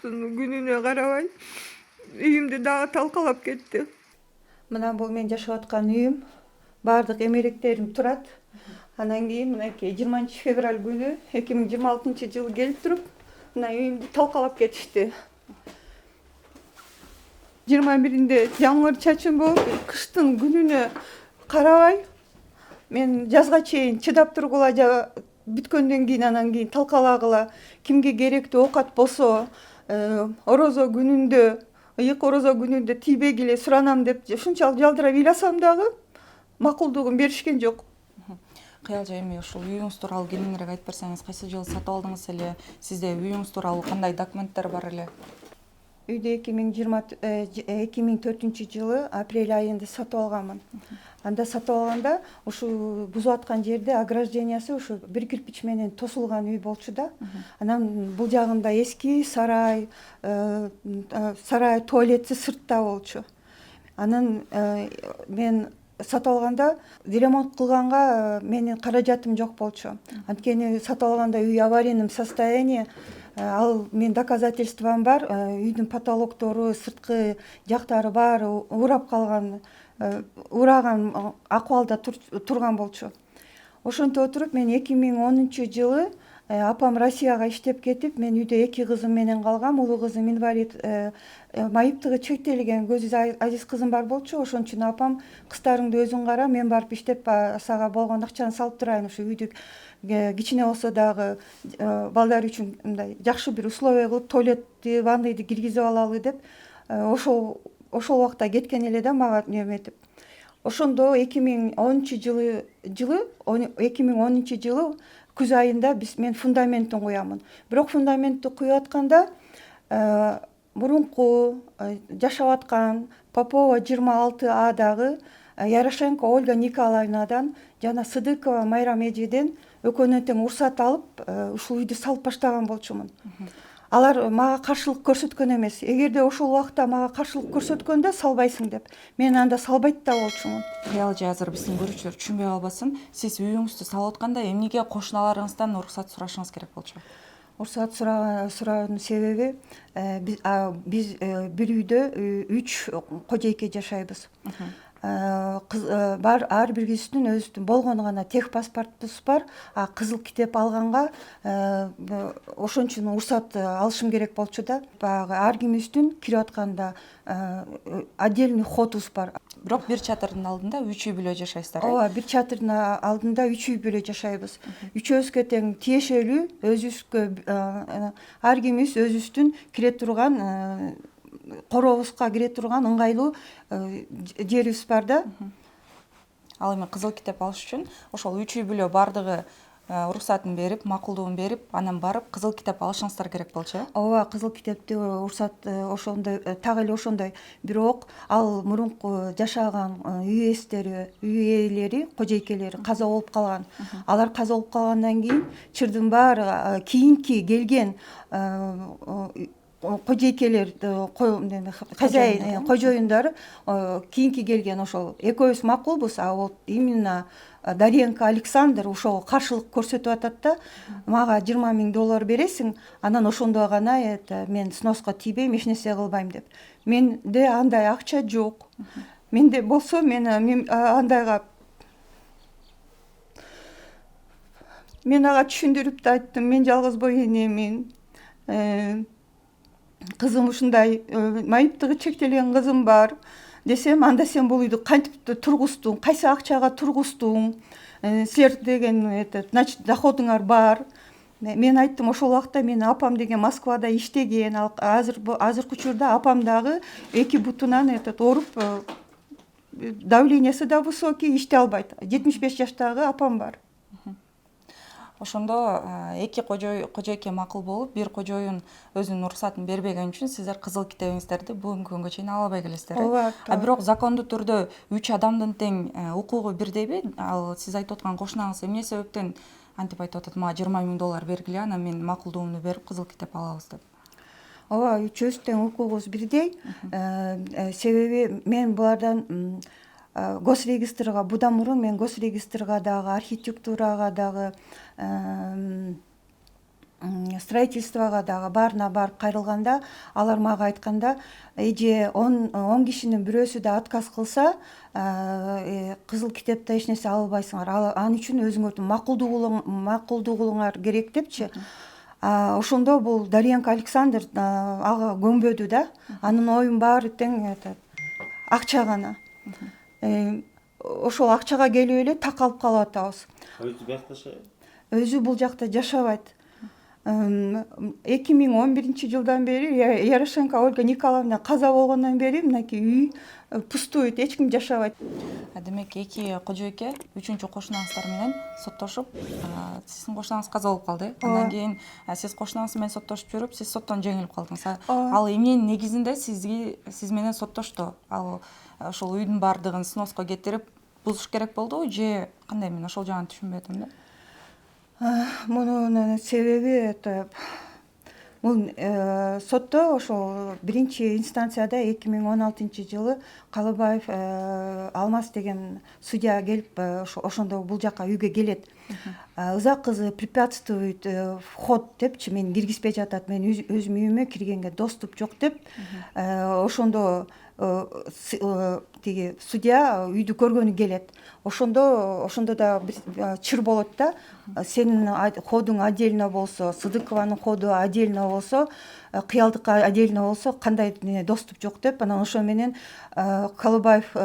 кыштын күнүнө карабай үйүмдү дагы талкалап кетти. Мына бул мен жашап аткан үйүм, баардык эмеректерим турат. Анан кийин мынакей 20 февраль күнү 2026-жылы келип туруп, мына үйүмдү талкалап кетишти. 21-inde жамгыр чачын болуп, кыштын күнүнө карабай мен жазга чейин чыдап тургула бүткөндөн кийин анан кийин талкалагыла, кимге керектүү оокат болсо орозо күнүндө, ыйык орозо күнүндө тийбегиле суранам деп ушунчалык жалдырап ыйласам дагы макулдугун беришкен жок. Кыялжа, эми ушул үйүңүз тууралуу кененирээк айтып берсеңиз, кайсы жылы сатып алдыңыз эле? Сизде үйүңүз тууралуу кандай документтер бар эле? Үйдү 2004-жылы апрель айында сатып алганмын. Анда сатып алганда ушу бузуп аткан жерде ограждениясы ушу бир кирпич менен тосулган үй болчу да. Анан бул жагында эски сарай, туалети сыртта болчу. Анан мен сатып алганда ремонт кылганга менин каражатым жок болчу. Анткени сатып алганда үй аварийном состоянии, ал мен доказательством бар, үйдүн потолоктору, сырткы жактары баары урап калган, ураган акыбалда турган болчу. Ошентип отуруп мен 2010-жылы апам Россияга иштеп кетип, мен үйдө 2 кызым менен калгам. Улуу кызым инвалид, майыптыгы чектелген көзү азиз кызым бар болчу. Ошон үчүн апам кыздарыңды өзүң кара, мен барып иштеп сага болгон акчаны салып турайын, ушу үйдү кичине болсо дагы балдар үчүн мындай жакшы бир условия кылып, туалетти, ванныйды киргизип алалы деп ошол убакта кеткен эле да мага неметип. Ошондо 2010-жылы күз айында мен фундаментин куямын. Бирок фундаментти куюп атканда мурунку жашап аткан Попова 26A'дагы Ярошенко Ольга Николаевнадан жана Сыдыкова Майрам эжеден экөөнөн тең уруксат алып, ушул үйдү салып баштаган болчумун. Алар мага каршылык көрсөткөн эмес. Эгерде ошол убакта мага каршылык көрсөткөндө салбайсың деп, мен анда салбайт да болчумун. Кыялжа, азыр биздин көрүүчүлөр түшүнбөй калбасын. Сиз үйүңүздү салып атканда эмнеге кошуналарыңыздан уруксат сурашыңыз керек болчу? Уруксат сураганын себеби биз бир үйдө 3 кожойке жашайбыз. Ар бирибиздин өзүбүздүн болгону гана техпаспортубуз бар. Кызыл китеп алганга ошон үчүн уруксат алышым керек болчу да. Баягы ар кимибиздин кирип атканда отдельный ходубуз бар. Бирок бир чатырдын алдында 3 үй бүлө жашайсыздар, Ооба, бир чатырдын алдында 3 үй бүлө жашайбыз. Үчөөбүзгө тең тиешелүү, өзүбүзгө ар кимибиз өзүбүздүн кире турган, корообузга кире турган ыңгайлуу жерибиз бар да. Ал эми кызыл китеп алыш үчүн ошол 3 үй бүлө бардыгы уруксатын берип, макулдугун берип, анан барып кызыл китеп алышыңыздар керек болчу, э? Ооба, кызыл китепти уруксат ошондой, так эле ошондой. Бирок ал мурунку жашаган үй ээлери, кожойкелери каза болуп калган. Алар каза болуп калгандан кийин чырдын баары кийинки келген кожойкелер, хозяин, кожоюндар кийинки келген ошол экөөбүз макулбуз, а вот именно Даренко Александр ошого каршылык көрсөтүп атат да. Мага $20,000 бересиң, анан ошондо гана мен сноска тийбейм, эч нерсе кылбайм деп. Менде андай акча жок. Менде болсо мен андайга мен ага түшүндүрүп да айттым. Мен жалгыз бой энемин. Кызым ушундай майыптыгы чектелген кызым бар десем, анда сен бул үйдү кантип тургуздуң, кайсы акчага тургуздуң, силер деген значит доходуңар бар. Мен айттым, ошол убакта менин апам деген Москвада иштеген, азыркы учурда апам дагы 2 бутунан ооруп, давлениясы да высокий, иштей албайт. 75 жаштагы апам бар. Ошондо 2 кожойке макул болуп, бир кожоюн өзүнүн уруксатын бербеген үчүн сиздер кызыл китебиңиздерди бүгүнкү күнгө чейин ала албай келесиздер, Ооба. Бирок закондуу түрдө 3 адамдын тең укугу бирдейби? Ал сиз айтып аткан кошунаңыз эмне себептен антип айтып атат, мага $20,000 бергиле, анан мен макулдугумду берип кызыл китеп алабыз деп? Ооба, үчөөбүз тең укугубуз бирдей. Себеби мен булардан госрегистрга, будан мурун мен госрегистрга дагы, архитектурага дагы, строительствого дагы баарына барып кайрылганда алар мага айтканда эже 10 кишинин бирөөсү да отказ кылса кызыл китепте эч нерсе ала албайсыңар, ал үчүн өзүңөрдүн макулдугуңар керек депчи. Ошондо бул Дарьенко Александр ага көнбөдү да. Анын оюнун баары тең акча гана. Ошол акчага келип эле такалып калып атабыз. Өзү биякта жашайт? Өзү бул жакта жашабайт. 2011-жылдан бери Ярошенко Ольга Николаевна каза болгондон бери мынакей үй пустует, эч ким жашабайт. Демек эки кожоюке үчүнчү кошунаңыздар менен соттошуп, сиздин кошунаңыз каза болуп калды. Андан кийин сиз кошунаңыз менен соттошуп жүрүп, сиз соттон жеңилип калдыңыз. Ал эмненин негизинде сиз менен соттошту? Ал ошол үйдүн баардыгын сноска кетирип бузуш керек болдубу же кандай? Мен ошол жагын түшүнбөдүм да. Мунун себеби бул сотто ошол биринчи инстанцияда 2016-жылы Калыбаев Алмаз деген судья келип ошондо бул жака үйгө келет. Ыза кызы препятствует вход депчи, мени киргизбей жатат, мен өзүм үйүмө киргенге доступ жок деп. Ошондо тиги судья үйдү көргөнү келет. Ошондо да чыр болот да. Сенин ходуң отдельно болсо, Сыдыкованын ходу отдельно болсо, Кыялдыкка отдельно болсо кандай доступ жок деп. Анан ошо менен Калыбаев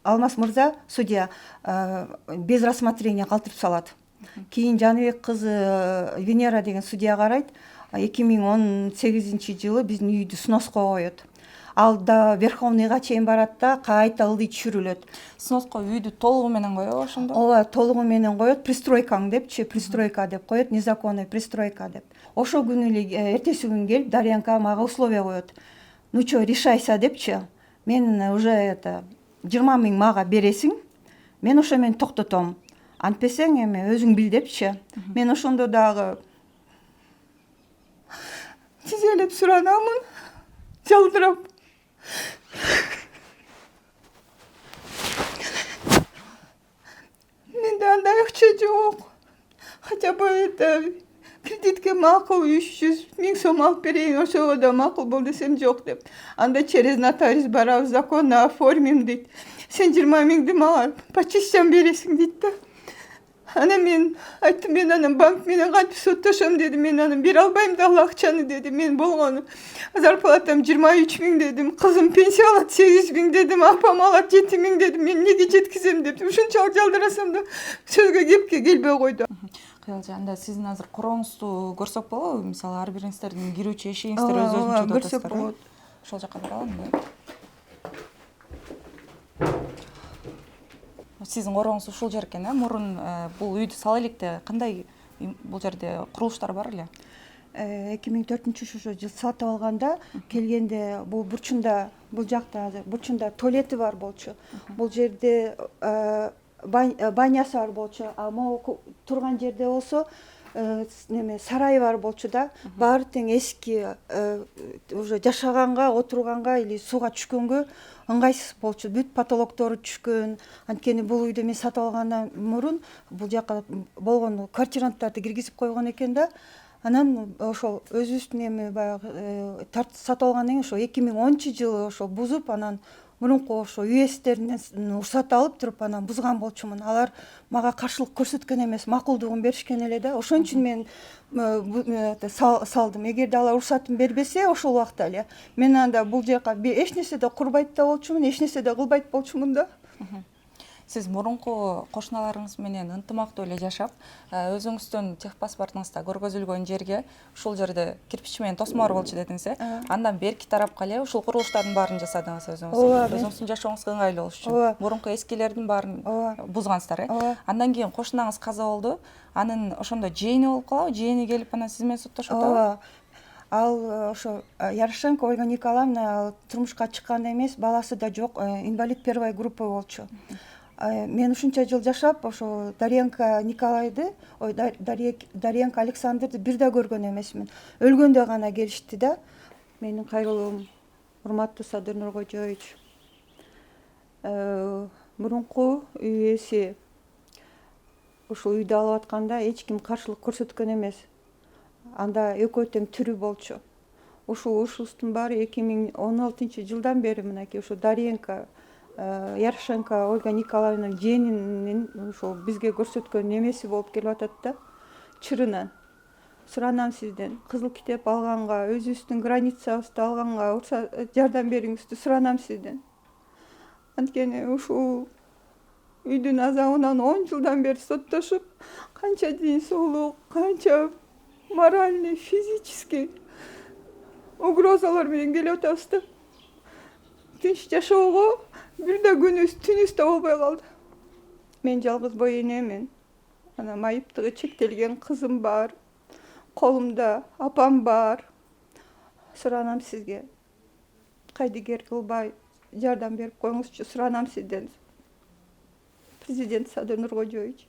Алмаз мырза судья без рассмотрения калтырып салат. Кийин Жаныбек кызы Венера деген судья карайт. 2018-жылы биздин үйдү сноска коет. Ал да Верховныйга чейин барат да, кайта ылдый түшүрүлөт. Сноска үйдү толугу менен коебу ошондо? Ооба, толугу менен коет. Пристройкаң депчи, пристройка деп коет, незаконный пристройка деп. Ошол күнү эле эртеси күнү келип Дарьянка мага условие коет. Ну чё, решайся депчи. Мен уже 20 000 мага бересиң, мен ошо менен токтотом. Антпесең эми өзүң бил депчи. Мен ошондо дагы тизелеп суранамын, жалдырап. Менде андай акча жок. Хотя бы кредитке макул 300 000 сом алып берейин, ошого да макул бол десем жок деп. Анда через нотариус барабыз, законно оформим дейт. Сен 20 000 мага по частям бересиң дейт да. Анан мен айттым, мен анан банк менен кантип соттошом дедим, мен анан бере албайм да ал акчаны дедим. Мен болгону зарплатам 23 000 дедим, кызым пенсия алат 8 000 дедим, апам алат 7 000 дедим, мен эмнеге жеткизем деп. Ушунчалык жалдырасам да сөзгө кепке келбей койду. Кыялчы, анда сиздин азыр короңузду көрсөк болобу? Мисалы, ар бириңиздердин кирүүчү эшигиңиздер өзүнчө деп көрсөк болот. Ошол жака баралымбы? Сиздин короңуз ушул жер экен, мурун бул үйдү сала электе кандай бул жерде курулуштар бар эле? 2004-жылы сатып алганда келгенде бул бурчунда, бул жакта азыр бурчунда туалети бар болчу. Бул жерде банясы бар болчу. А могу турган жерде болсо сарай бар болчу да. Баары тең эски, уже жашаганга, отурганга или сууга түшкөнгө ыңгайсыз болчу. Бүт потолоктору түшкөн. Анткени бул үйдү мен сатып алгандан мурун бул жака болгон квартиранттарды киргизип койгон экен да. Анан ошол өзүбүздүн эми баягы сатып алгандан кийин ошо 2010-жылы ошо бузуп, анан мурунку ошо үйэстеринен уруксат алып туруп анан бузган болчумун. Алар мага каршылык көрсөткөн эмес, макулдугун беришкен эле да. Ошон үчүн мен салдым. Эгерде алар уруксатын бербесе, ошол убакта эле мен анда бул жака эч нерсе да курбайт да болчумун, эч нерсе да кылбайт болчумун да. Сиз мурунку кошуналарыңыз менен ынтымактуу эле жашап, өзүңүздүн техпаспортуңузда көргөзүлгөн жерге ушул жерде кирпич менен тосмо бар болчу дедиңиз, андан берки тарапка эле ушул курулуштардын баарын жасадыңыз өзүңүз. Өзүңүздүн жашооңузга ыңгайлуу болуш үчүн. Мурунку эскилердин баарын бузгансыздар, Андан кийин кошунаңыз каза болду. Анын ошондо жээни болуп калабы? Жээни келип анан сиз менен соттошуп атабы? Ал ошо Ярошенко Ольга Николаевна турмушка чыкканда эмес, баласы да жок, инвалид первой группы болчу. Мен ушунча жыл жашап, ошо Дарьенко Николайды, Дарьенко Александрды бир да көргөн эмесмин. Өлгөндө гана келишти да. Менин кайрылуум, урматтуу Садыр Нуркожоевич. Мурунку үй ээси ушул үйдү алып атканда эч ким каршылык көрсөткөн эмес. анда экөө тең тирүү болчу. Ушул ушустун баары 2016-жылдан бери мынакей ушу Даренко, Ярошенко Ольга Николаевна жээнинин ушул бизге көрсөткөн немеси болуп келип атат да. Чырынан суранам сизден, кызыл китеп алганга, өзүбүздүн границабызды алганга жардам бериңизди суранам сизден. Анткени ушул үйдүн азабынан 10 жылдан бери соттошуп, канча ден соолук, канча моральный, физический угрозалар менен келип атабыз да. Тынч жашоого бир да күнүбүз, түнүбүз да болбой калды. Мен жалгыз бой энемин. Анан майыптыгы чектелген кызым бар. Колумда апам бар. Суранам сизге. Кайдыгер кылбай жардам берип коюңузчу, суранам сизден. Президент Садыр Нуркожоевич.